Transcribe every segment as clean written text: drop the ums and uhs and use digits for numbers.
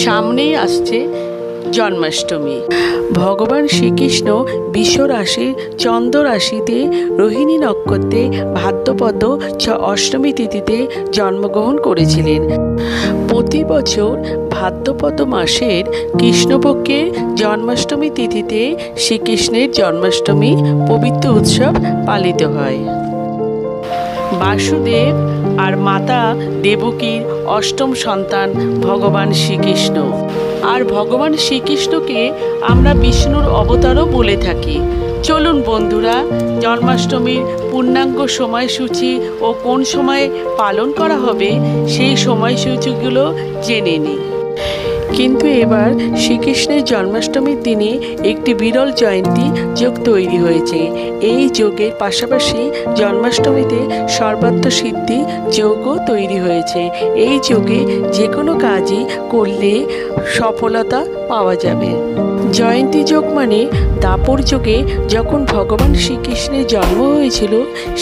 সামনেই আসছে জন্মাষ্টমী। ভগবান শ্রীকৃষ্ণ বিশ্বরাশির চন্দ্র রাশিতে রোহিণী নক্ষত্রে ভাদ্রপদ অষ্টমী তিথিতে জন্মগ্রহণ করেছিলেন। প্রতি বছর ভাদ্রপদ মাসের কৃষ্ণপক্ষের জন্মাষ্টমী তিথিতে শ্রীকৃষ্ণের জন্মাষ্টমী পবিত্র উৎসব পালিত হয়। বাসুদেব আর মাতা দেবকীর অষ্টম সন্তান ভগবান শ্রীকৃষ্ণ। আর ভগবান শ্রীকৃষ্ণকে আমরা বিষ্ণুর অবতারও বলে থাকি। চলুন বন্ধুরা, জন্মাষ্টমীর পূর্ণাঙ্গ সময়সূচি ও কোন সময়ে পালন করা হবে সেই সময়সূচিগুলো জেনে নিই। কিন্তু এবার শ্রীকৃষ্ণের জন্মাষ্টমীর দিনে একটি বিরল জয়ন্তী যোগ তৈরি হয়েছে। এই যোগের পাশাপাশি জন্মাষ্টমীতে সর্বাত্ম সিদ্ধি যোগও তৈরি হয়েছে। এই যোগে যে কোনো কাজই করলে সফলতা পাওয়া যাবে। জয়ন্তী যোগ মানে দাপর যুগে যখন ভগবান শ্রীকৃষ্ণের জন্ম হয়েছিল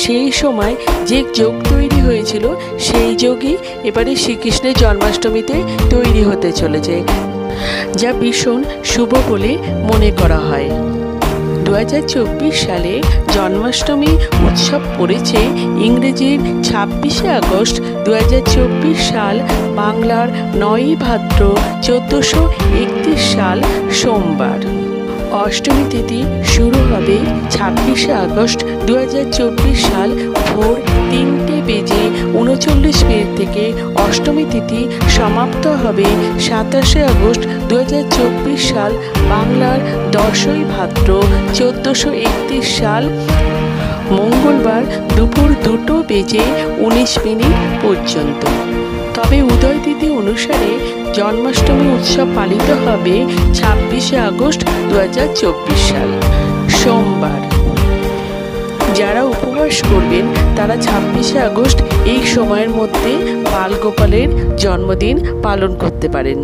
সেই সময় যে যোগ তৈরি হয়েছিল সেই যোগই এবারে শ্রীকৃষ্ণের জন্মাষ্টমীতে তৈরি হতে চলেছে, যা ভীষণ শুভ বলে মনে করা হয়। 2024 সালে জন্মাষ্টমী উৎসব পড়েছে ইংরেজির 26শে আগস্ট 2024 সাল, বাংলার 9ই ভাদ্র 1431 সাল সোমবার। অষ্টমী তিথি শুরু হবে 26শে আগস্ট 2024 সাল ভোর 3:39 থেকে। অষ্টমী তিথি সমাপ্ত হবে 27শে আগস্ট 2024 সাল, বাংলার 10ই ভাদ্র 1431 সাল মঙ্গলবার দুপুর 2:19 পর্যন্ত। তবে উদয় তিথি অনুসারে জন্মাষ্টমী উৎসব পালিত হবে 26শে আগস্ট 2024 সাল সোমবার। যারা উপবাস করবেন তারা 26শে আগস্ট এই সময়ের মধ্যে বালগোপালের জন্মদিন পালন করতে পারেন।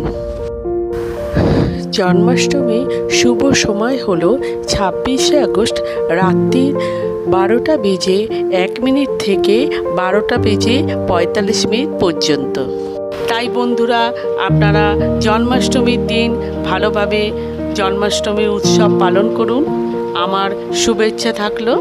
জন্মাষ্টমী শুভ সময় হলো 26শে আগস্ট রাত্রি 12:01 থেকে 12:45 পর্যন্ত। তাই বন্ধুরা, আপনারা জন্মাষ্টমীর দিন ভালোভাবে জন্মাষ্টমীর উৎসব পালন করুন। আমার শুভেচ্ছা থাকলো।